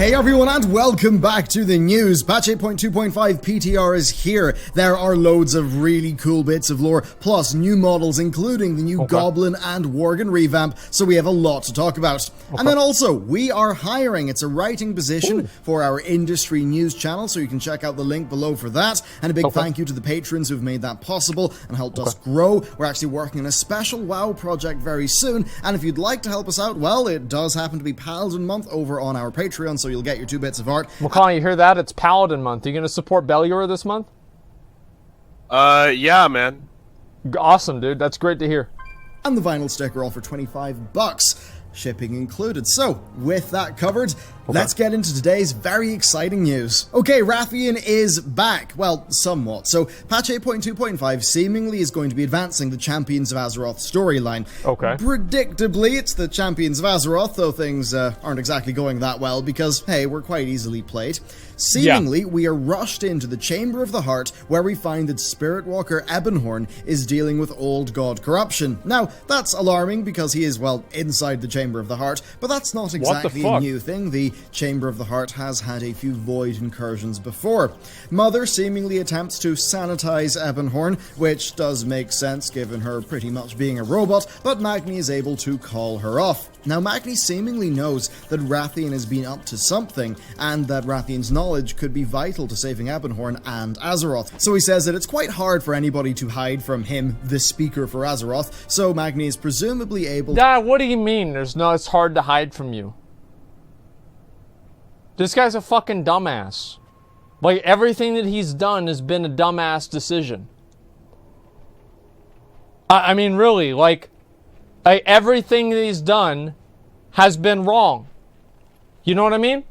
Hey everyone, and welcome back to the news. Patch 8.2.5 PTR is here. There are loads of really cool bits of lore, plus new models, including the new Goblin and Worgen revamp, so we have a lot to talk about. And then also, we are hiring. It's a writing position for our industry news channel, so you can check out the link below for that. And a big thank you to the patrons who've made that possible and helped us grow. We're actually working on a special WoW project very soon, and if you'd like to help us out, well, it does happen to be Paladin Month over on our Patreon, so you'll get your 2 bits of art. McCall, you hear that? It's Paladin Month. Are you going to support Bellular this month? Yeah, man. Awesome, dude. That's great to hear. And the vinyl sticker all for $25. Shipping included. So, with that covered, let's get into today's very exciting news. Okay, Rathian is back. Well, somewhat. So, patch 8.2.5 seemingly is going to be advancing the Champions of Azeroth storyline. Predictably, it's the Champions of Azeroth, though things aren't exactly going that well because, hey, we're quite easily played. Seemingly, we are rushed into the Chamber of the Heart, where we find that Spirit Walker Ebonhorn is dealing with old god corruption. Now, that's alarming because he is, well, inside the Chamber of the Heart, but that's not exactly a new thing. The Chamber of the Heart has had a few void incursions before. Mother seemingly attempts to sanitize Ebonhorn, which does make sense given her pretty much being a robot, but Magni is able to call her off. Now, Magni seemingly knows that Rathian has been up to something, and that Rathian's knowledge could be vital to saving Ebonhorn and Azeroth. So he says that it's quite hard for anybody to hide from him, the speaker for Azeroth, so Magni is presumably able to— what do you mean? It's hard to hide from you. This guy's a fucking dumbass. Like, everything that he's done has been a dumbass decision. I mean, really, like, everything that he's done has been wrong. You know what I mean?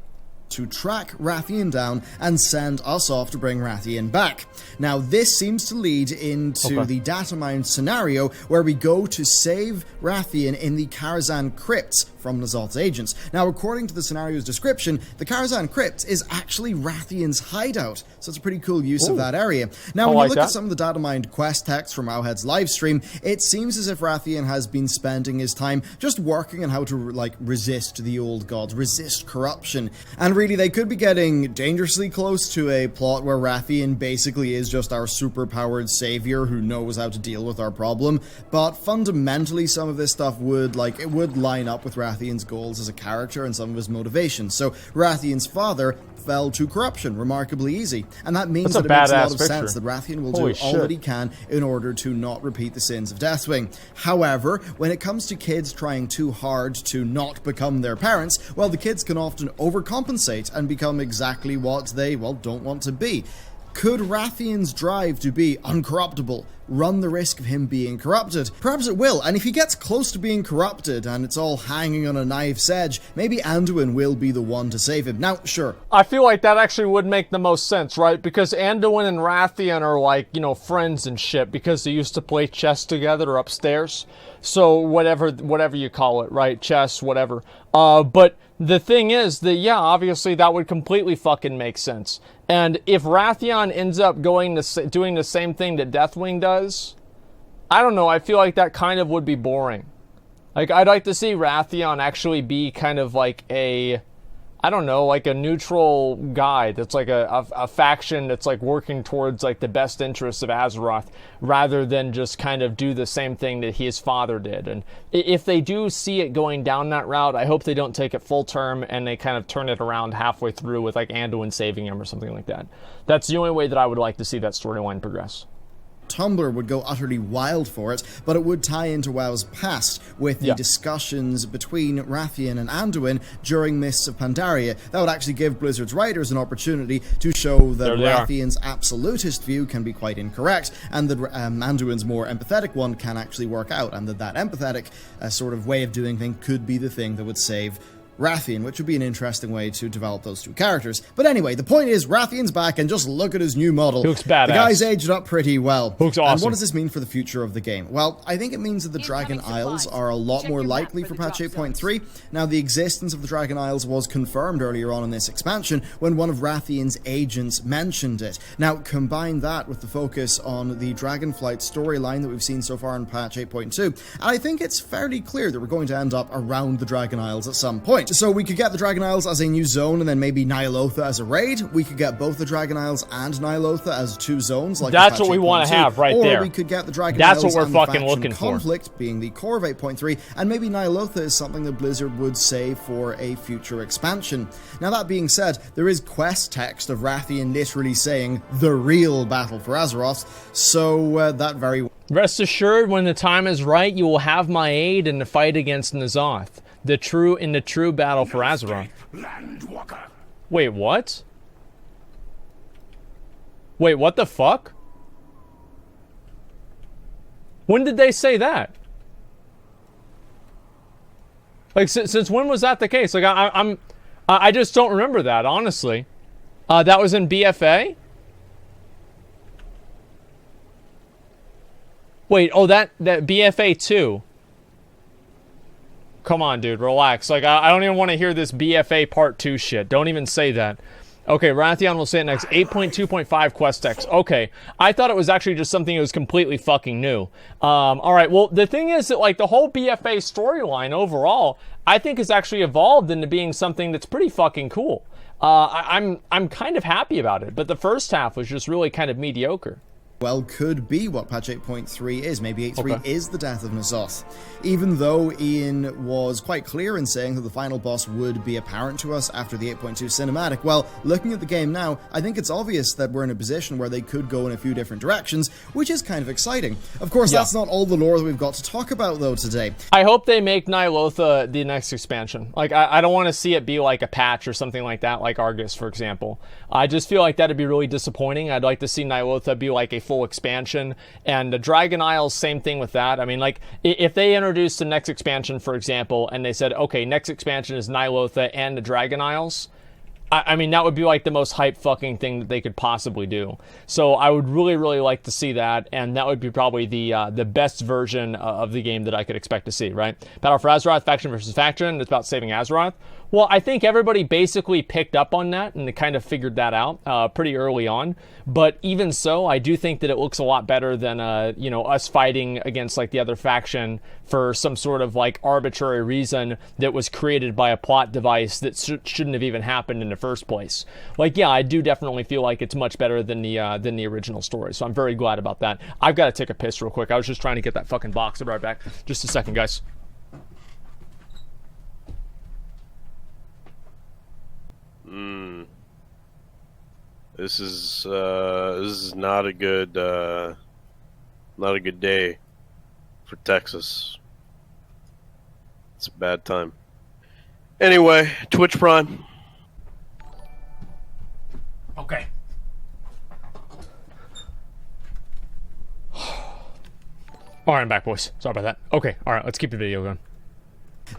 To track Rathian down and send us off to bring Rathian back. Now, this seems to lead into the data mine scenario where we go to save Rathian in the Karazhan crypts from N'Zoth's agents. Now, according to the scenario's description, the Karazhan crypt is actually Rathian's hideout, so it's a pretty cool use of that area. Now, when you look at some of the data mined quest text from Owlhead's livestream, it seems as if Rathian has been spending his time just working on how to, like, resist the old gods, resist corruption. And really, they could be getting dangerously close to a plot where Rathian basically is just our superpowered savior who knows how to deal with our problem, but fundamentally some of this stuff would line up with Rathian's goals as a character and some of his motivations. So Rathian's father fell to corruption remarkably easy, and that means that it makes a lot of sense that Rathian will do all that he can in order to not repeat the sins of Deathwing. However, when it comes to kids trying too hard to not become their parents, well, the kids can often overcompensate and become exactly what they, well, don't want to be. Could Rathian's drive to be uncorruptible run the risk of him being corrupted? Perhaps it will, and if he gets close to being corrupted and it's all hanging on a knife's edge, maybe Anduin will be the one to save him. Now, sure. I feel like that actually would make the most sense, right? Because Anduin and Rathian are like, you know, friends and shit because they used to play chess together upstairs. So whatever you call it, right? Chess, whatever. But the thing is that, yeah, obviously that would completely fucking make sense. And if Rathian ends up doing the same thing that Deathwing does, I don't know, I feel like that kind of would be boring. Like, I'd like to see Rathian actually be kind of like a, I don't know, like a neutral guy that's like a faction that's like working towards like the best interests of Azeroth, rather than just kind of do the same thing that his father did. And if they do see it going down that route, I hope they don't take it full term and they kind of turn it around halfway through with like Anduin saving him or something like that. That's the only way that I would like to see that storyline progress. Tumblr would go utterly wild for it, but it would tie into WoW's past with the discussions between Rathian and Anduin during Mists of Pandaria. That would actually give Blizzard's writers an opportunity to show that Rathian's absolutist view can be quite incorrect, and that Anduin's more empathetic one can actually work out, and that empathetic sort of way of doing things could be the thing that would save Rathian, which would be an interesting way to develop those two characters. But anyway, the point is, Rathian's back, and just look at his new model. He looks badass. The guy's aged up pretty well. Looks awesome. And what does this mean for the future of the game? Well, I think it means that the Dragon Isles are a lot more likely for patch 8.3. Now, the existence of the Dragon Isles was confirmed earlier on in this expansion when one of Rathian's agents mentioned it. Now, combine that with the focus on the Dragonflight storyline that we've seen so far in patch 8.2, and I think it's fairly clear that we're going to end up around the Dragon Isles at some point. Right, so we could get the Dragon Isles as a new zone and then maybe Ny'alotha as a raid. We could get both the Dragon Isles and Ny'alotha as 2 zones. Like that's what we want to have right there. Or we could get the Dragon That's Isles what we're and fucking faction looking conflict for. being the core of 8.3, and maybe Ny'alotha is something that Blizzard would save for a future expansion. Now that being said, there is quest text of Rathian literally saying the real battle for Azeroth, so that very... Rest assured, when the time is right, you will have my aid in the fight against N'Zoth, the true battle for Azeroth. Wait, what? Wait, what the fuck? When did they say that? Like, since when was that the case? Like, I just don't remember that, honestly. That was in BFA? Wait, oh, that BFA 2. Come on, dude, relax. Like, I don't even want to hear this BFA Part 2 shit. Don't even say that. Okay, Rathian will say it next. 8.2.5 quest text. Okay, I thought it was actually just something that was completely fucking new. Alright, well, the thing is that, like, the whole BFA storyline overall, I think has actually evolved into being something that's pretty fucking cool. I'm kind of happy about it, but the first half was just really kind of mediocre. Well, could be what patch 8.3 is. Maybe 8.3 is the death of N'Zoth. Even though Ian was quite clear in saying that the final boss would be apparent to us after the 8.2 cinematic, well, looking at the game now, I think it's obvious that we're in a position where they could go in a few different directions, which is kind of exciting. Of course, that's not all the lore that we've got to talk about, though, today. I hope they make Ny'alotha the next expansion. Like, I don't want to see it be like a patch or something like that, like Argus, for example. I just feel like that'd be really disappointing. I'd like to see Ny'alotha be like a full expansion, and the Dragon Isles, same thing with that. I mean, like, if they introduced the next expansion, for example, and they said, okay, next expansion is Ny'alotha and the Dragon Isles, I mean, that would be like the most hype fucking thing that they could possibly do. So I would really, really like to see that, and that would be probably the best version of the game that I could expect to see, right? Battle for Azeroth, faction versus faction, it's about saving Azeroth. Well, I think everybody basically picked up on that and they kind of figured that out pretty early on. But even so, I do think that it looks a lot better than, you know, us fighting against like the other faction for some sort of like arbitrary reason that was created by a plot device that shouldn't have even happened in the first place. Like, yeah, I do definitely feel like it's much better than the original story. So I'm very glad about that. I've got to take a piss real quick. I was just trying to get that fucking box. I'll be right back. Just a second, guys. This is not a good day for Texas. It's a bad time. Anyway, Twitch Prime. Okay. Alright, I'm back, boys. Sorry about that. Okay, alright, let's keep the video going.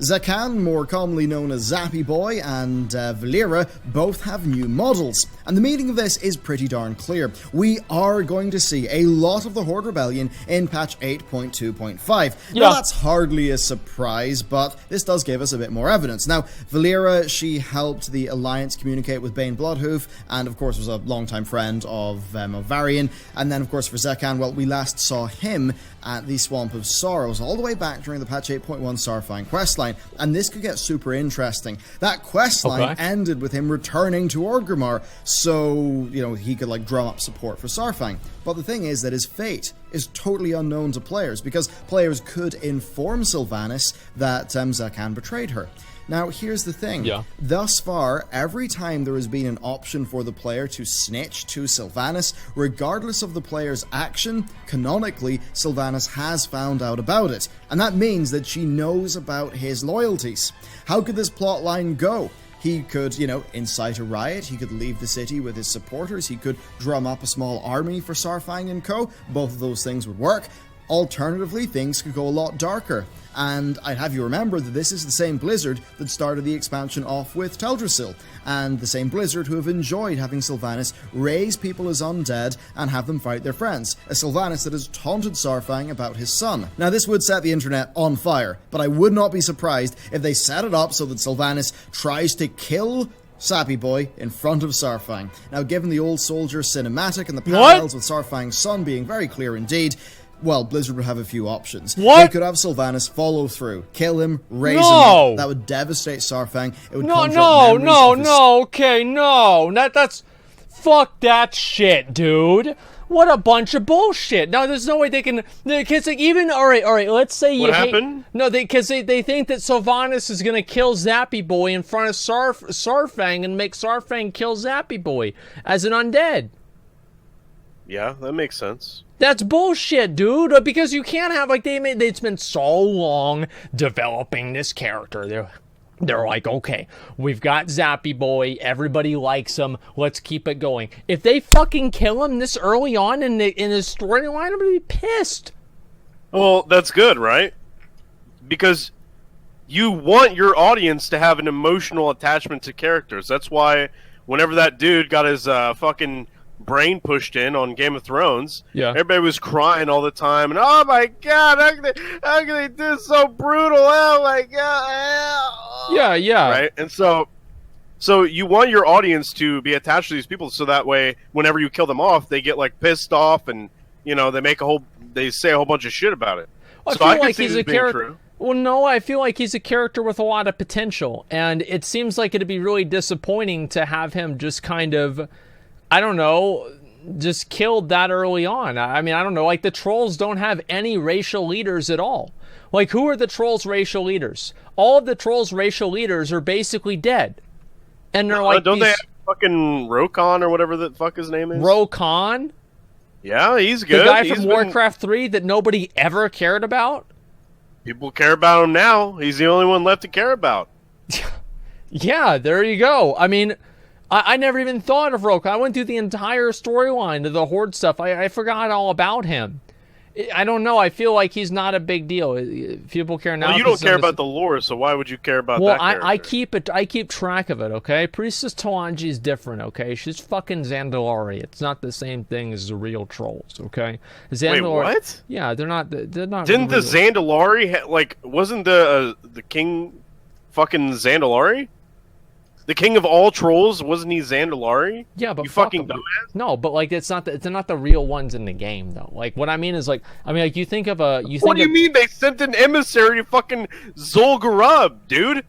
Zakan, more commonly known as Zappy Boy, and Valera both have new models, and the meaning of this is pretty darn clear. We are going to see a lot of the Horde Rebellion in patch 8.2.5. Yeah. Now that's hardly a surprise, but this does give us a bit more evidence. Now, Valera, she helped the Alliance communicate with Bane Bloodhoof, and of course was a longtime friend of Varian, and then of course for Zakan, well, we last saw him at the Swamp of Sorrows, all the way back during the patch 8.1 Starfine questline, and this could get super interesting. That questline ended with him returning to Orgrimmar, so, you know, he could, like, drum up support for Starfine. But the thing is that his fate is totally unknown to players, because players could inform Sylvanas that Zakan betrayed her. Now, here's the thing. Yeah. Thus far, every time there has been an option for the player to snitch to Sylvanas, regardless of the player's action, canonically, Sylvanas has found out about it. And that means that she knows about his loyalties. How could this plotline go? He could, you know, incite a riot, he could leave the city with his supporters, he could drum up a small army for Saurfang and co. Both of those things would work. Alternatively, things could go a lot darker. And I'd have you remember that this is the same Blizzard that started the expansion off with Teldrassil, and the same Blizzard who have enjoyed having Sylvanas raise people as undead and have them fight their friends, a Sylvanas that has taunted Saurfang about his son. Now this would set the internet on fire, but I would not be surprised if they set it up so that Sylvanas tries to kill Zappy Boy in front of Saurfang. Now given the Old Soldier cinematic and the parallels with Saurfang's son being very clear indeed, well, Blizzard would have a few options. What? They could have Sylvanas follow through, kill him, raise No! him. That would devastate Saurfang. It would No, conjure up memories of his... okay, no. That's... Fuck that shit, dude. What a bunch of bullshit. No, there's no way they can... Because like, even... All right, let's say you What happened? No, because they think that Sylvanas is going to kill Zappy Boy in front of Saurfang and make Saurfang kill Zappy Boy as an undead. Yeah, that makes sense. That's bullshit, dude. Because you can't have, like, it's been so long developing this character. They're like, okay, we've got Zappy Boy, everybody likes him, let's keep it going. If they fucking kill him this early on in his storyline, I'm gonna be pissed. Well, that's good, right? Because you want your audience to have an emotional attachment to characters. That's why whenever that dude got his fucking brain pushed in on Game of Thrones, everybody was crying all the time, and oh my god, how can they do so brutal? Oh my god. Yeah. Right? And so you want your audience to be attached to these people, so that way whenever you kill them off, they get like pissed off, and they say a whole bunch of shit about it. Well, so I can see this being true. Well, no, I feel like he's a character with a lot of potential, and it seems like it'd be really disappointing to have him just kind of, I don't know, just killed that early on. I mean, I don't know, like the trolls don't have any racial leaders at all. Like, who are the trolls' racial leaders? All of the trolls' racial leaders are basically dead. And they're like, don't they have fucking Rokon or whatever the fuck his name is? Rokon? Yeah, he's good. The guy from Warcraft 3 that nobody ever cared about? People care about him now. He's the only one left to care about. Yeah, there you go. I mean, I never even thought of Rokon. I went through the entire storyline of the Horde stuff. I forgot all about him. I don't know. I feel like he's not a big deal. People care now. Well, you don't care about the lore, so why would you care about that character? Well, I keep track of it, okay? Priestess Talanji is different, okay? She's fucking Zandalari. It's not the same thing as the real trolls, okay? Wait, what? Yeah, they're not. Didn't the Zandalari wasn't the king fucking Zandalari? The king of all trolls, wasn't he Zandalari? Yeah, but you fucking dumbass. No, but like it's not the real ones in the game though. Like what I mean is like you think of a What do you mean they sent an emissary to fucking Zul'Gurub, dude?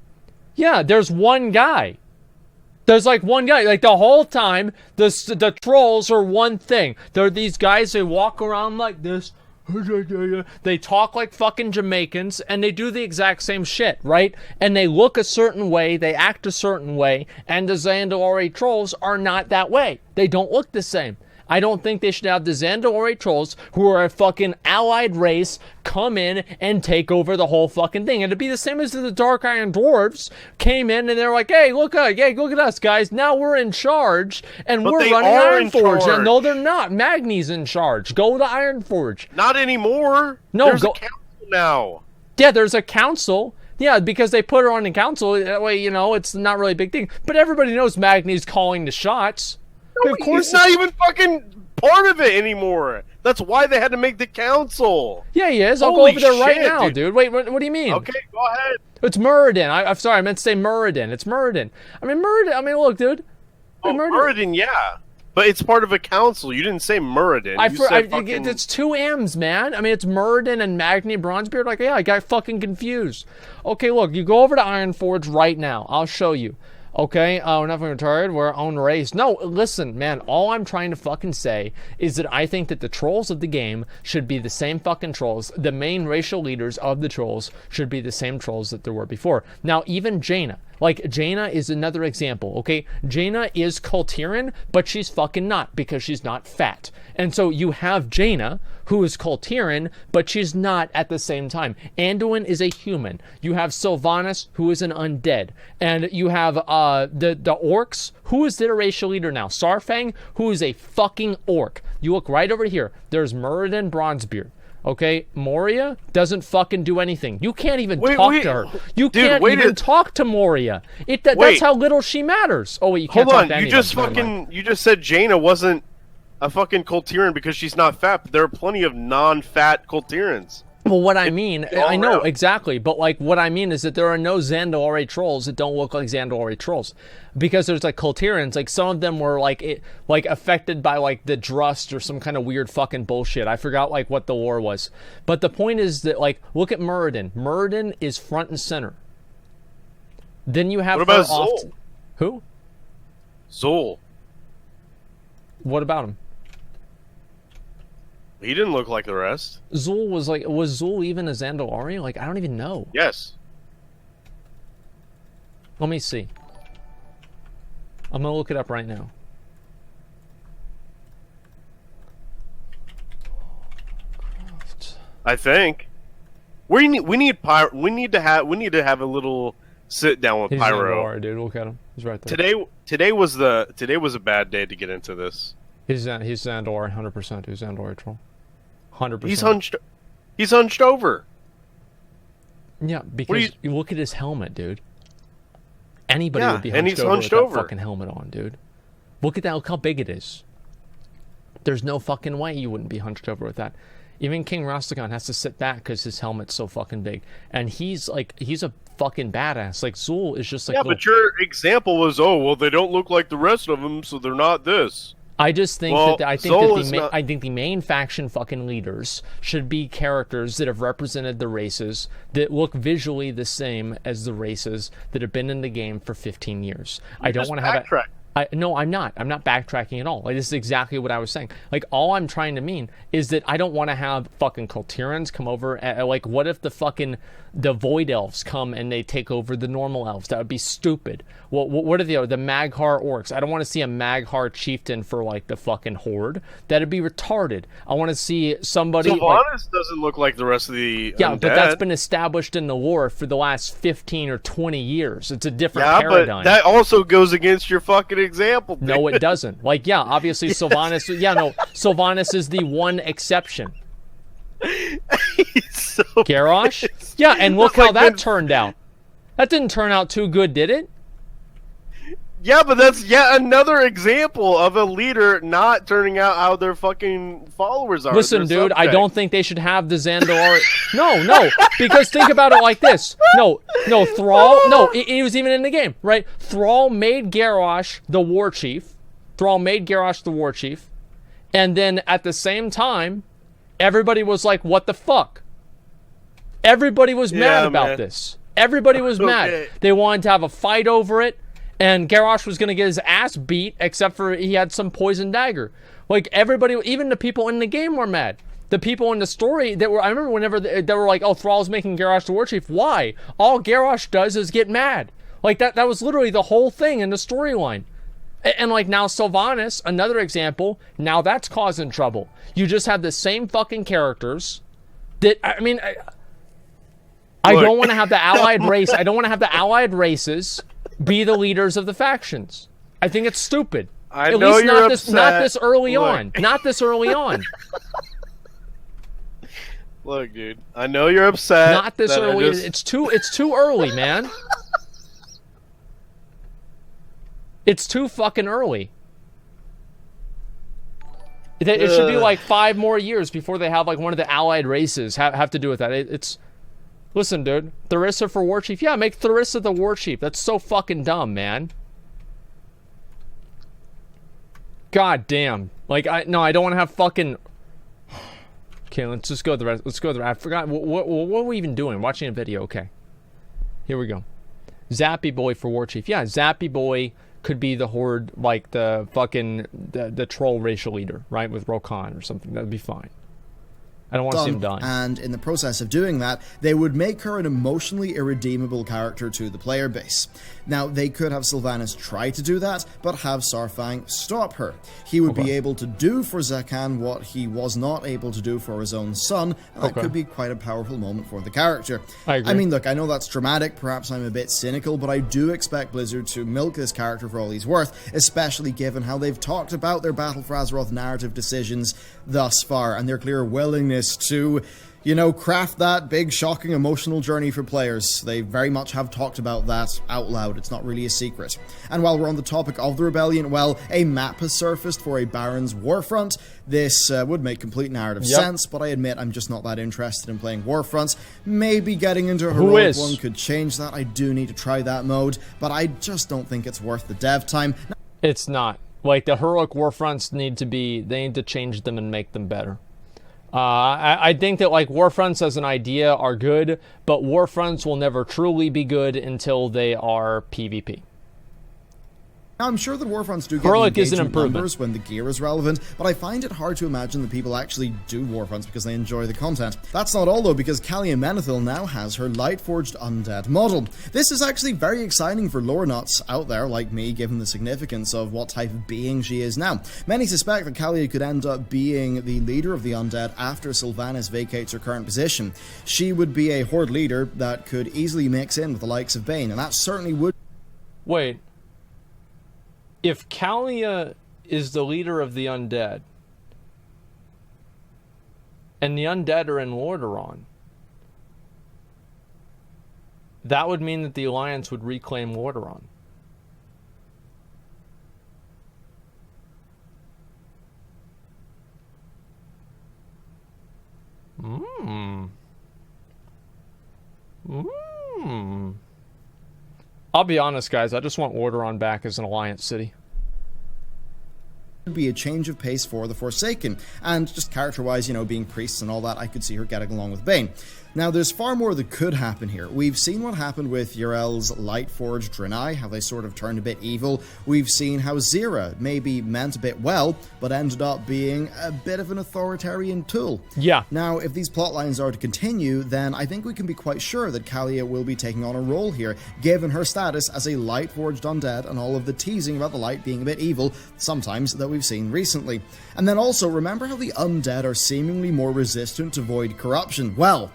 Yeah, there's one guy. There's like one guy. Like the whole time, the trolls are one thing. They're these guys. They walk around like this. They talk like fucking Jamaicans, and they do the exact same shit, right? And they look a certain way, they act a certain way, and the Zandalari trolls are not that way. They don't look the same. I don't think they should have the Zandalari trolls, who are a fucking allied race, come in and take over the whole fucking thing. And it'd be the same as the Dark Iron Dwarves came in and they're like, hey, look at us, guys. Now we're in charge, and we're running Ironforge. No, they're not. Magni's in charge. Go to Ironforge. Not anymore. No, there's a council now. Yeah, there's a council. Yeah, because they put her on the council. That way, it's not really a big thing. But everybody knows Magni's calling the shots. No, of course, he's not even fucking part of it anymore. That's why they had to make the council. Yeah, he is. I'll go over there right now, dude. Wait, what do you mean? Okay, go ahead. It's Muradin. I'm sorry, I meant to say Muradin. It's Muradin. Look, dude. Oh, Muradin, yeah. But it's part of a council. You didn't say Muradin. It's two M's, man. It's Muradin and Magni Bronzebeard. Like, yeah, I got fucking confused. Okay, look, you go over to Ironforge right now. I'll show you. Okay, we're not retarded, we're our own race. No, listen, man, all I'm trying to fucking say is that I think that the trolls of the game should be the same fucking trolls. The main racial leaders of the trolls should be the same trolls that there were before. Now, even Jaina. Like, Jaina is another example, okay? Jaina is Kultiran, but she's fucking not, because she's not fat. And so you have Jaina, who is Kultiran, but she's not at the same time. Anduin is a human. You have Sylvanas, who is an undead. And you have the orcs. Who is their racial leader now? Saurfang, who is a fucking orc. You look right over here. There's Muradin Bronzebeard. Okay, Moria doesn't fucking do anything. You can't even talk to her. You can't even talk to Moria. That's how little she matters. Oh wait, you can't talk to anyone. You just said Jaina wasn't a fucking Kultiran because she's not fat, but there are plenty of non-fat Kultirans. Well, what I mean, I know, around. exactly, but, like, what I mean is that there are no Zandalari trolls that don't look like Zandalari trolls. Because there's, like, Kultirians, like, some of them were, like, affected by, like, the Drust or some kind of weird fucking bullshit. I forgot, like, what the lore was. But the point is that, like, look at Muradin. Muradin is front and center. Then you have What about her off... Zol? Who? Zol. What about him? He didn't look like the rest. Zul was, like... Was Zul even a Zandalari? Like, I don't even know. Yes. Let me see. I'm gonna look it up right now. I think we need to have a little sit down with He's Pyro. Zandalari, dude. Look at him. He's right there. Today was a bad day to get into this. He's Zandalari, 100%. He's Zandalari troll. 100%. He's hunched over. Yeah, because you look at his helmet, dude. Anybody would be and he's hunched over with over. that fucking helmet on, dude. Look at that. Look how big it is. There's no fucking way you wouldn't be hunched over with that. Even King Rastakhan has to sit back because his helmet's so fucking big. And he's a fucking badass. Like, Zul is just like... Yeah, but your example was, they don't look like the rest of them, so they're not this. I just think I think the main faction fucking leaders should be characters that have represented the races that look visually the same as the races that have been in the game for 15 years. I don't want to have it. No, I'm not. I'm not backtracking at all. Like, this is exactly what I was saying. Like, all I'm trying to mean is that I don't want to have fucking Kultirians come over. Like, what if the Void Elves come and they take over the normal elves? That would be stupid. Well, what are the Maghar orcs? I don't want to see a Maghar chieftain for, like, the fucking Horde. That'd be retarded. I want to see somebody... Sylvanas doesn't look like the rest of the Yeah, undead. but that's been established in the lore for the last 15 or 20 years. It's a different paradigm. But that also goes against your fucking example, dude. No, it doesn't. Like, yeah, obviously Sylvanas... Yeah, no, Sylvanas is the one exception. He's so Garrosh? pissed. Yeah, and look That's how like that when- turned out. That didn't turn out too good, did it? Yeah, but that's yet another example of a leader not turning out how their fucking followers are. Listen, Their dude, I subjects. don't think they should have the Zandalari... No, because think about it like this. No, Thrall... No, he was even in the game, right? Thrall made Garrosh the war chief. And then at the same time, everybody was like, what the fuck? Everybody was mad about this. Everybody was mad. They wanted to have a fight over it. And Garrosh was going to get his ass beat, except for he had some poison dagger. Like, everybody, even the people in the game were mad. The people in the story that were, I remember whenever they were like, Thrall's making Garrosh the war chief. Why? All Garrosh does is get mad. Like, that was literally the whole thing in the storyline. And like, now Sylvanas, another example, now that's causing trouble. You just have the same fucking characters that, I mean, I don't want to have the allied race. I don't want to have the allied races be the leaders of the factions. I think it's stupid. I At know least you're not upset. this early Look. on. Not this early on. Look, dude, I know you're upset. Not this that I early. just- It's too early, man. It's too fucking early. It should be like 5 more years before they have like one of the allied races have to do with that. It's listen, dude. Tharissa for war chief. Yeah, make Tharissa the war chief. That's so fucking dumb, man. God damn. Like, I don't want to have fucking... Okay, let's just go with the rest. Let's go with the rest. I forgot. What were we even doing? Watching a video. Okay. Here we go. Zappy boy for war chief. Yeah, Zappy boy could be the Horde, like the fucking... The troll racial leader, right? With Rokan or something. That'd be fine. I don't want to see him done. And in the process of doing that, they would make her an emotionally irredeemable character to the player base. Now, they could have Sylvanas try to do that, but have Saurfang stop her. He would be able to do for Zakan what he was not able to do for his own son, and that could be quite a powerful moment for the character. I agree. I mean, look, I know that's dramatic, perhaps I'm a bit cynical, but I do expect Blizzard to milk this character for all he's worth, especially given how they've talked about their Battle for Azeroth narrative decisions thus far, and their clear willingness willingness to, you know, craft that big, shocking, emotional journey for players. They very much have talked about that out loud. It's not really a secret. And while we're on the topic of the rebellion, well, a map has surfaced for a Baron's Warfront. This would make complete narrative sense, but I admit I'm just not that interested in playing Warfronts. Maybe getting into a heroic one could change that. I do need to try that mode, but I just don't think it's worth the dev time. It's not. Like, the heroic Warfronts need to change them and make them better. I think that, like, Warfronts as an idea are good, but Warfronts will never truly be good until they are PvP. Now, I'm sure that Warfronts do get engagement numbers when the gear is relevant, but I find it hard to imagine that people actually do Warfronts because they enjoy the content. That's not all, though, because Kalia Menethil now has her Light-Forged Undead model. This is actually very exciting for lore nuts out there like me, given the significance of what type of being she is now. Many suspect that Kalia could end up being the leader of the Undead after Sylvanas vacates her current position. She would be a Horde leader that could easily mix in with the likes of Bane, and that certainly would... Wait. If Kalia is the leader of the Undead, and the Undead are in Lordaeron, that would mean that the Alliance would reclaim Lordaeron. I'll be honest, guys, I just want Lordaeron back as an Alliance city. Be a change of pace for the Forsaken, and just character-wise, you know, being priests and all that, I could see her getting along with Bane. Now, there's far more that could happen here. We've seen what happened with Yrel's Light-Forged Draenei, how they sort of turned a bit evil. We've seen how Zira maybe meant a bit well, but ended up being a bit of an authoritarian tool. Yeah. Now, if these plotlines are to continue, then I think we can be quite sure that Kalia will be taking on a role here, given her status as a Light-Forged Undead and all of the teasing about the Light being a bit evil, sometimes, that we've seen recently. And then also, remember how the Undead are seemingly more resistant to void corruption? Well,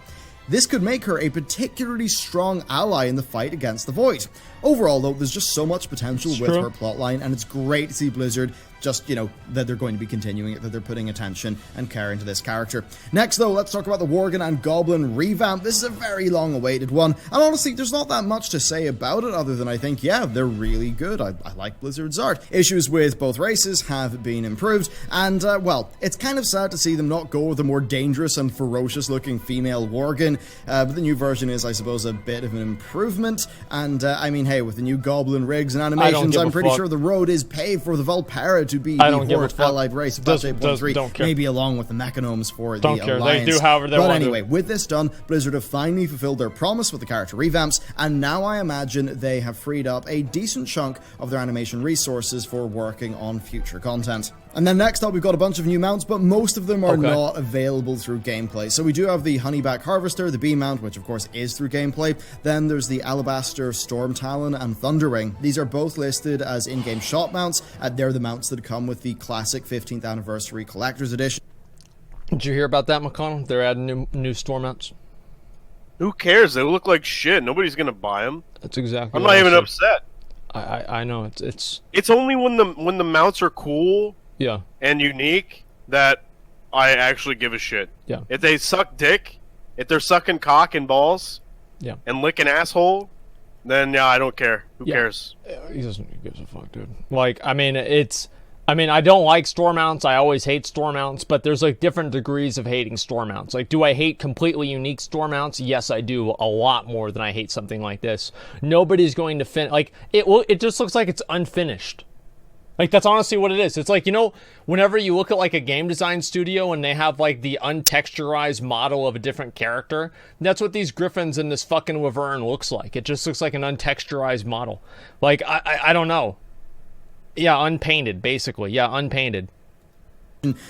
this could make her a particularly strong ally in the fight against the Void. Overall, though, there's just so much potential with her plotline, and it's great to see Blizzard just, you know, that they're going to be continuing it, that they're putting attention and care into this character. Next, though, let's talk about the Worgen and Goblin revamp. This is a very long-awaited one, and honestly, there's not that much to say about it other than I think, yeah, they're really good. I like Blizzard's art. Issues with both races have been improved, and, well, it's kind of sad to see them not go with a more dangerous and ferocious-looking female Worgen, but the new version is, I suppose, a bit of an improvement, and, I mean, hey, with the new Goblin rigs and animations, I'm pretty sure the road is paved for the Valpera to be the Horde allied race of 8.3, maybe along with the Mechanomes for the Alliance. They do however they want to. But anyway, with this done, Blizzard have finally fulfilled their promise with the character revamps, and now I imagine they have freed up a decent chunk of their animation resources for working on future content. And then next up, we've got a bunch of new mounts, but most of them are not available through gameplay. So we do have the Honeyback Harvester, the B mount, which of course is through gameplay. Then there's the Alabaster Storm Talon and Thunderwing. These are both listed as in-game shop mounts. They're the mounts that come with the classic 15th Anniversary Collector's Edition. Did you hear about that, McConnell? They're adding new storm mounts. Who cares? They look like shit. Nobody's gonna buy them. That's exactly. I'm not even upset. I know it's only when the mounts are cool. Yeah. And unique that I actually give a shit. Yeah. If they suck dick, if they're sucking cock and balls, yeah, and licking asshole, then yeah, I don't care. Who cares? He doesn't give a fuck, dude. Like, I mean, I don't like storm mounts. I always hate storm mounts, but there's like different degrees of hating storm mounts. Like, do I hate completely unique storm mounts? Yes, I do, a lot more than I hate something like this. Nobody's going to like it just looks like it's unfinished. Like, that's honestly what it is. It's like, you know, whenever you look at, like, a game design studio and they have, like, the untexturized model of a different character, that's what these griffins and this fucking wyvern looks like. It just looks like an untexturized model. Like, I don't know. Yeah, unpainted, basically. Yeah, unpainted.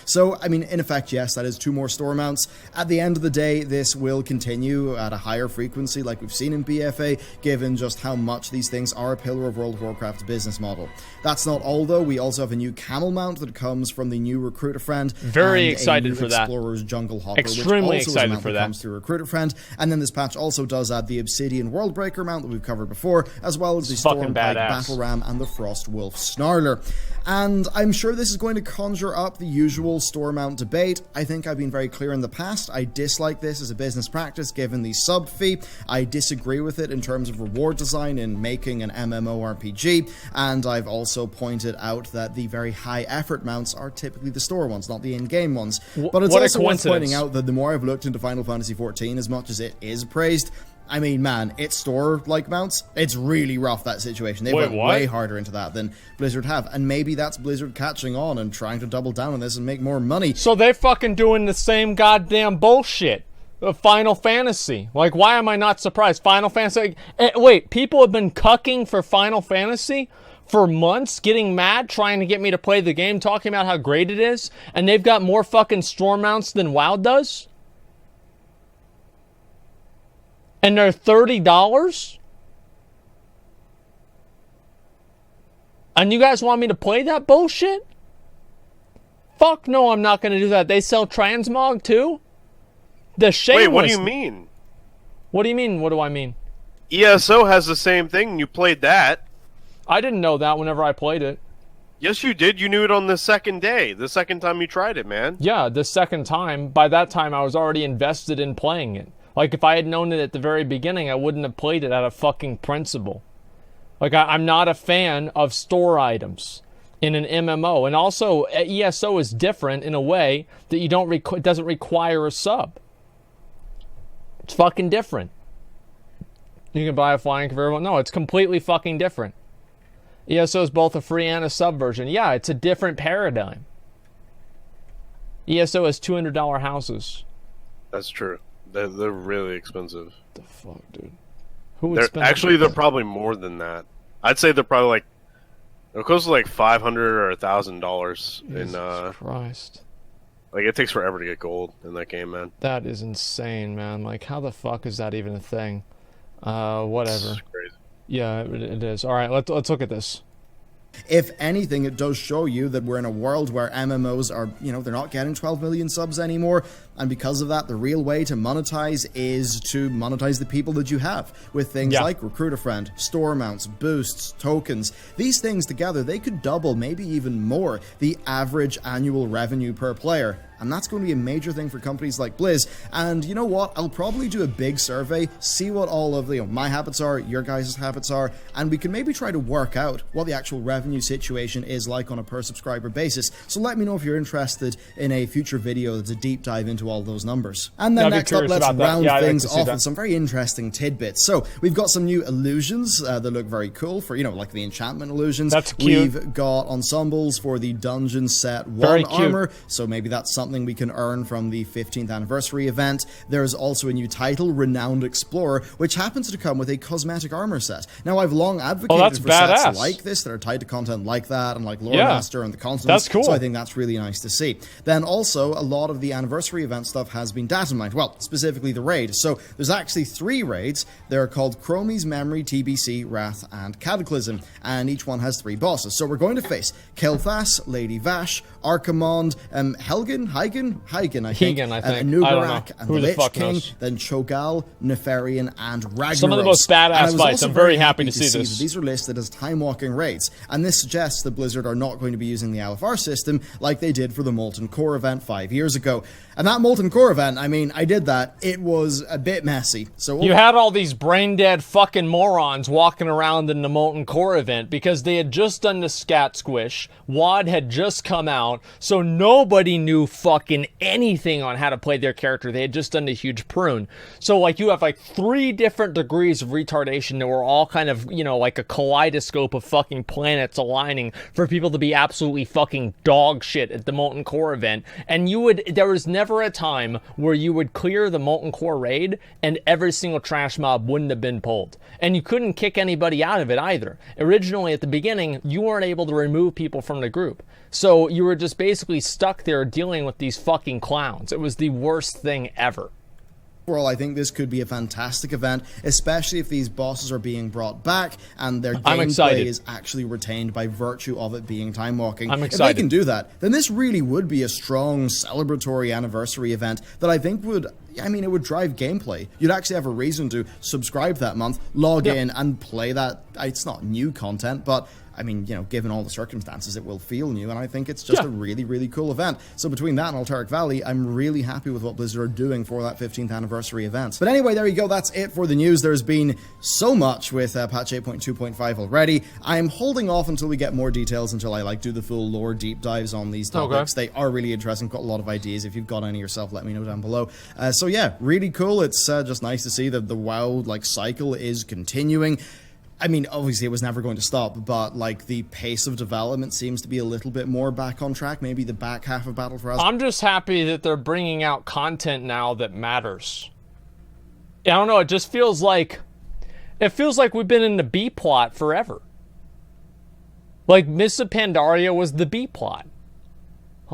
So, I mean, in effect, yes, that is 2 more store mounts. At the end of the day, this will continue at a higher frequency like we've seen in BFA, given just how much these things are a pillar of World of Warcraft's business model. That's not all, though. We also have a new camel mount that comes from the new Recruit a Friend. Very excited for that. Explorer's Jungle Hopper, Extremely which also excited is a mount for that that. comes through Recruit a Friend. And then this patch also does add the Obsidian Worldbreaker mount that we've covered before, as well as the Stormpike Battle Ram and the Frost Wolf Snarler. And I'm sure this is going to conjure up the usual store mount debate. I think I've been very clear in the past. I dislike this as a business practice given the sub fee. I disagree with it in terms of reward design in making an MMORPG, and I've also pointed out that the very high effort mounts are typically the store ones, not the in-game ones. But it's also worth pointing out that the more I've looked into Final Fantasy XIV, as much as it is praised, I mean, man, its store-like mounts, it's really rough, that situation. They went way harder into that than Blizzard have. And maybe that's Blizzard catching on and trying to double down on this and make more money. So they're fucking doing the same goddamn bullshit of Final Fantasy. Like, why am I not surprised? Final Fantasy... wait, people have been cucking for Final Fantasy for months, getting mad, trying to get me to play the game, talking about how great it is, and they've got more fucking store mounts than WoW does? And they're $30? And you guys want me to play that bullshit? Fuck no, I'm not going to do that. They sell transmog too? The shameless... Wait, what do you mean? What do you mean, what do I mean? ESO has the same thing, and you played that. I didn't know that whenever I played it. Yes, you did. You knew it on the second day. The second time you tried it, man. Yeah, the second time. By that time, I was already invested in playing it. Like, if I had known it at the very beginning, I wouldn't have played it out of fucking principle. Like, I'm not a fan of store items in an MMO. And also, ESO is different in a way that you don't it doesn't require a sub. It's fucking different. You can buy a flying convertible. No, it's completely fucking different. ESO is both a free and a sub version. Yeah, it's a different paradigm. ESO has $200 houses. That's true. They're really expensive. The fuck, dude? Who would spend actually, they're probably more than that. I'd say they're probably like... They're close to like $500 or $1,000 in... Jesus Christ. Like, it takes forever to get gold in that game, man. That is insane, man. Like, how the fuck is that even a thing? Whatever. It's crazy. Yeah, it is. Alright, let's look at this. If anything, it does show you that we're in a world where MMOs are, they're not getting 12 million subs anymore, and because of that, the real way to monetize is to monetize the people that you have, with things like Recruit a Friend, store mounts, boosts, tokens. These things together, they could double, maybe even more, the average annual revenue per player. And that's going to be a major thing for companies like Blizz. And you know what? I'll probably do a big survey, see what all of my habits are, your guys' habits are, and we can maybe try to work out what the actual revenue situation is like on a per subscriber basis. So let me know if you're interested in a future video that's a deep dive into all those numbers. And then next up, let's round things off with some very interesting tidbits. So we've got some new illusions that look very cool for, like the enchantment illusions. That's cute. We've got ensembles for the dungeon set 1 armor, so maybe that's something we can earn from the 15th anniversary event. There's also a new title, Renowned Explorer, which happens to come with a cosmetic armor set. Now, I've long advocated for sets like this that are tied to content like that, and like Lore Master and the Continents. That's cool. So I think that's really nice to see. Then also, a lot of the anniversary event stuff has been data mined. Well, specifically the raid. So there's actually 3 raids. They're called Chromie's Memory, TBC, Wrath, and Cataclysm, and each one has 3 bosses. So we're going to face Kil'Thas, Lady Vash, Archimonde, Hygen, I think, Nubarak, and the Lich King, then Cho'Gall, Nefarian, and Ragnaros. Some of the most badass fights. I'm very happy to see this. These are listed as time-walking raids, and this suggests that Blizzard are not going to be using the LFR system like they did for the Molten Core event 5 years ago. And that Molten Core event, I mean, I did that. It was a bit messy. So you had all these brain-dead fucking morons walking around in the Molten Core event because they had just done the Scat Squish. WoD had just come out, so nobody knew fucking anything on how to play their character. They had just done the huge prune. So, like, you have, like, 3 different degrees of retardation that were all kind of, like a kaleidoscope of fucking planets aligning for people to be absolutely fucking dog shit at the Molten Core event. And there was never a time where you would clear the Molten Core raid and every single trash mob wouldn't have been pulled. And you couldn't kick anybody out of it either. Originally, at the beginning, you weren't able to remove people from the group. So you were just basically stuck there dealing with these fucking clowns. It was the worst thing ever. Overall, I think this could be a fantastic event, especially if these bosses are being brought back and their gameplay is actually retained by virtue of it being time walking. I'm excited. If they can do that, then this really would be a strong celebratory anniversary event that I think would, I mean, it would drive gameplay. You'd actually have a reason to subscribe that month, log in, and play that. It's not new content, but I mean, you know, given all the circumstances, it will feel new, and I think it's just a really, really cool event. So between that and Altaric Valley, I'm really happy with what Blizzard are doing for that 15th anniversary event. But anyway, there you go. That's it for the news. There's been so much with patch 8.2.5 already. I'm holding off until we get more details, until I do the full lore deep dives on these topics. They are really interesting. Got a lot of ideas. If you've got any yourself, let me know down below. So yeah, really cool. It's just nice to see that the WoW cycle is continuing. I mean, obviously it was never going to stop, but like the pace of development seems to be a little bit more back on track. Maybe the back half of Battle for Azeroth. I'm just happy that they're bringing out content now that matters. I don't know. It just feels like we've been in the B plot forever. Like Mists of Pandaria was the B plot.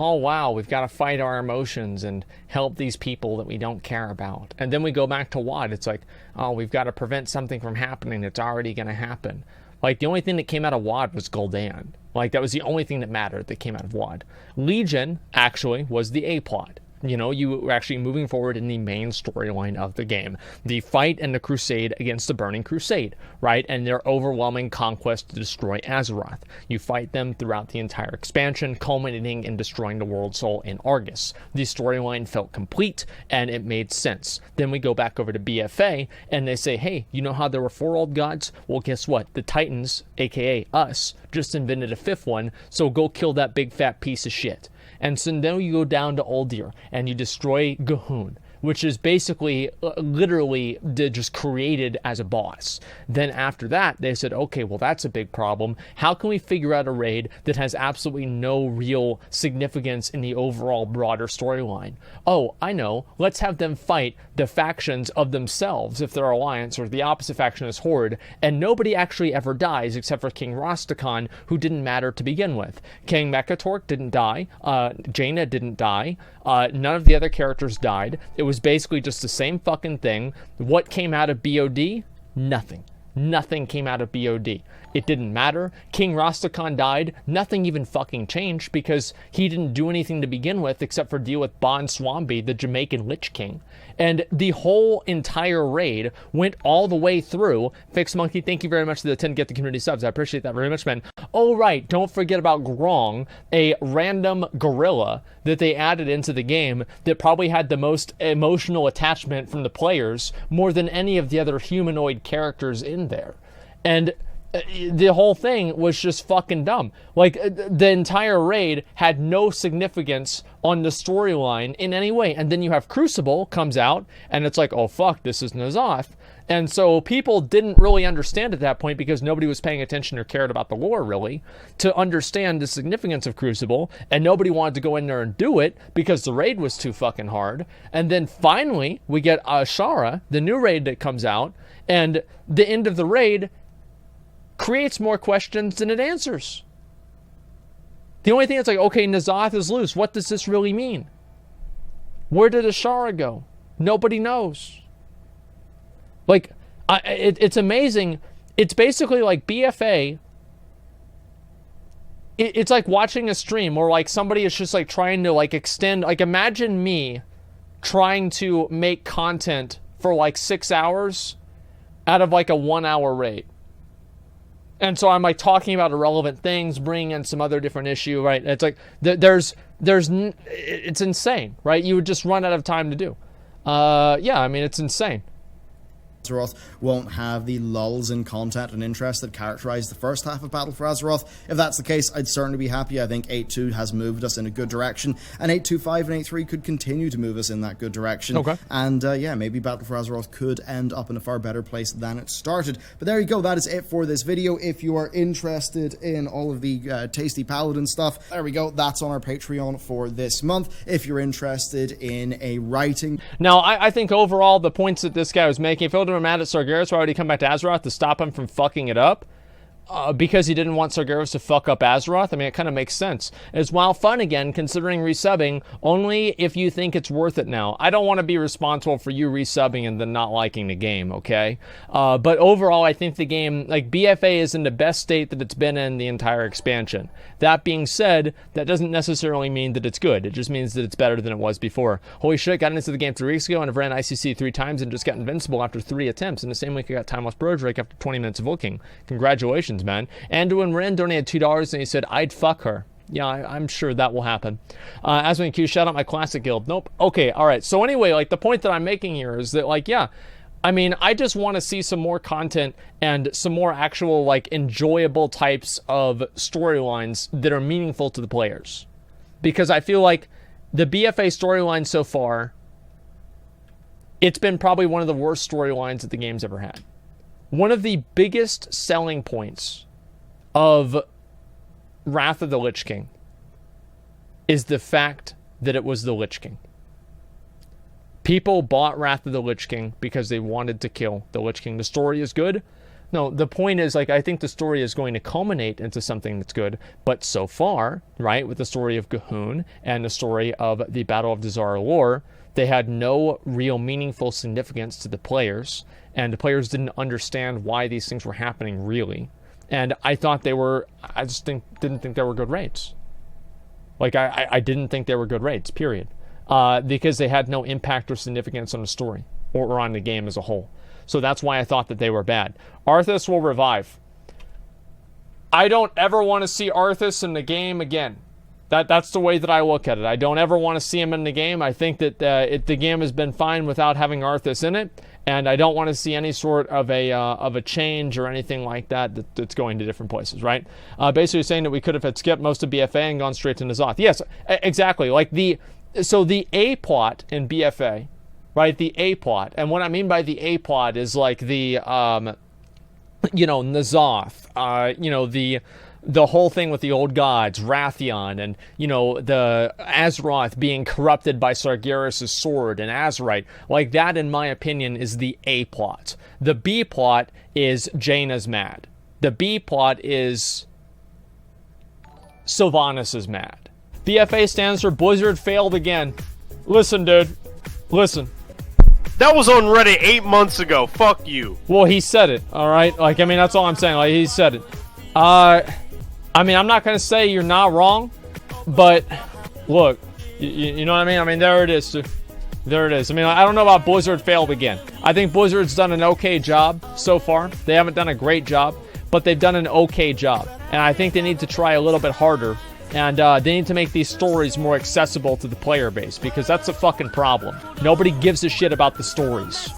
Oh wow, we've got to fight our emotions and help these people that we don't care about. And then we go back to WoD. It's like, oh, we've got to prevent something from happening that's already going to happen. Like, the only thing that came out of WoD was Gul'dan. Like, that was the only thing that mattered that came out of WoD. Legion, actually, was the A plot. You know, you were actually moving forward in the main storyline of the game. The fight and the crusade against the Burning Crusade, right? And their overwhelming conquest to destroy Azeroth. You fight them throughout the entire expansion, culminating in destroying the World Soul in Argus. The storyline felt complete, and it made sense. Then we go back over to BFA, and they say, hey, you know how there were 4 old gods? Well, guess what? The Titans, aka us, just invented a 5th one, so go kill that big fat piece of shit. And so then you go down to Uldir and you destroy G'huun, which is basically literally just created as a boss. Then after that, they said, okay, well, that's a big problem. How can we figure out a raid that has absolutely no real significance in the overall broader storyline? Oh, I know. Let's have them fight the factions of themselves if they're Alliance, or the opposite faction is Horde, and nobody actually ever dies except for King Rastakhan, who didn't matter to begin with. King Mekkatorque didn't die. Jaina didn't die. None of the other characters died. It was basically just the same fucking thing. What came out of BOD? Nothing. Nothing came out of BOD. It didn't matter. King Rastakhan died. Nothing even fucking changed because he didn't do anything to begin with except for deal with Bon Swambi, the Jamaican Lich King. And the whole entire raid went all the way through. Fix Monkey, thank you very much for the 10 get the community subs. I appreciate that very much, man. Oh, right. Don't forget about Grong, a random gorilla that they added into the game that probably had the most emotional attachment from the players more than any of the other humanoid characters in there. And the whole thing was just fucking dumb. Like, the entire raid had no significance on the storyline in any way. And then you have Crucible comes out, and it's like, oh fuck, this is N'Zoth. And so people didn't really understand at that point, because nobody was paying attention or cared about the lore really, to understand the significance of Crucible, and nobody wanted to go in there and do it because the raid was too fucking hard. And then finally, we get Ashara, the new raid that comes out, and the end of the raid creates more questions than it answers. The only thing that's like, okay, N'Zoth is loose. What does this really mean? Where did Ashara go? Nobody knows. Like, it's amazing. It's basically like BFA. It's like watching a stream where like somebody is just like trying to like extend. Like, imagine me trying to make content for like 6 hours out of like a 1 hour raid. And so I'm like talking about irrelevant things, bringing in some other different issue, right? It's like it's insane, right? You would just run out of time to do. Yeah, I mean, it's insane. Azeroth won't have the lulls in content and interest that characterized the first half of Battle for Azeroth. If that's the case, I'd certainly be happy. I think 8.2 has moved us in a good direction, and 8.2.5 and 8.3 could continue to move us in that good direction. Okay. And yeah, maybe Battle for Azeroth could end up in a far better place than it started. But there you go, that is it for this video. If you are interested in all of the tasty paladin stuff, there we go, that's on our Patreon for this month. If you're interested in a writing... Now, I think overall, the points that this guy was making, if Eldar were mad at Sargeras, why would he come back to Azeroth to stop him from fucking it up? because he didn't want Sargeras to fuck up Azeroth. I mean, it kind of makes sense. It's while fun again, considering resubbing, only if you think it's worth it now. I don't want to be responsible for you resubbing and then not liking the game, okay? But overall, I think the game, like, BFA is in the best state that it's been in the entire expansion. That being said, that doesn't necessarily mean that it's good. It just means that it's better than it was before. Holy shit, got into the game 3 weeks ago and I've ran ICC 3 times and just got invincible after 3 attempts. In the same week, I got Timeless Brodrake after 20 minutes of looking. Congratulations, man. Anduin Ren donated $2 and he said, I'd fuck her. Yeah, I'm sure that will happen. Asmongold Q, shout out my classic guild. Nope. Okay, alright. So anyway, like, the point that I'm making here is that, like, yeah, I mean, I just want to see some more content and some more actual, like, enjoyable types of storylines that are meaningful to the players. Because I feel like the BFA storyline so far, it's been probably one of the worst storylines that the game's ever had. One of the biggest selling points of Wrath of the Lich King is the fact that it was the Lich King. People bought Wrath of the Lich King because they wanted to kill the Lich King. The story is good. No, the point is, like, I think the story is going to culminate into something that's good. But so far, right, with the story of Gahun and the story of the Battle of Dazar Lore, they had no real meaningful significance to the players. And the players didn't understand why these things were happening, really. And I thought they were, I just didn't think they were good raids. Like, I didn't think they were good raids, period. Because they had no impact or significance on the story or on the game as a whole. So that's why I thought that they were bad. Arthas will revive. I don't ever want to see Arthas in the game again. That's the way that I look at it. I don't ever want to see him in the game. I think that the game has been fine without having Arthas in it, and I don't want to see any sort of a change or anything like that's going to different places, right? Basically saying that we could have had skipped most of BFA and gone straight to N'Zoth. Yes, exactly. Like the A plot in BFA, right? The A plot, and what I mean by the A plot is like the N'Zoth, the whole thing with the old gods, Wrathion, and, the Azeroth being corrupted by Sargeras' sword and Azerite. Like, that, in my opinion, is the A plot. The B plot is Jaina's mad. The B plot is Sylvanas is mad. BFA stands for Blizzard failed again. Listen, dude. Listen. That was on Reddit 8 months ago. Fuck you. Well, he said it, alright? Like, I mean, that's all I'm saying. Like, he said it. I mean, I'm not going to say you're not wrong, but look, you know what I mean? I mean, there it is. There it is. I mean, I don't know about Blizzard failed again. I think Blizzard's done an okay job so far. They haven't done a great job, but they've done an okay job. And I think they need to try a little bit harder. And they need to make these stories more accessible to the player base, because that's a fucking problem. Nobody gives a shit about the stories.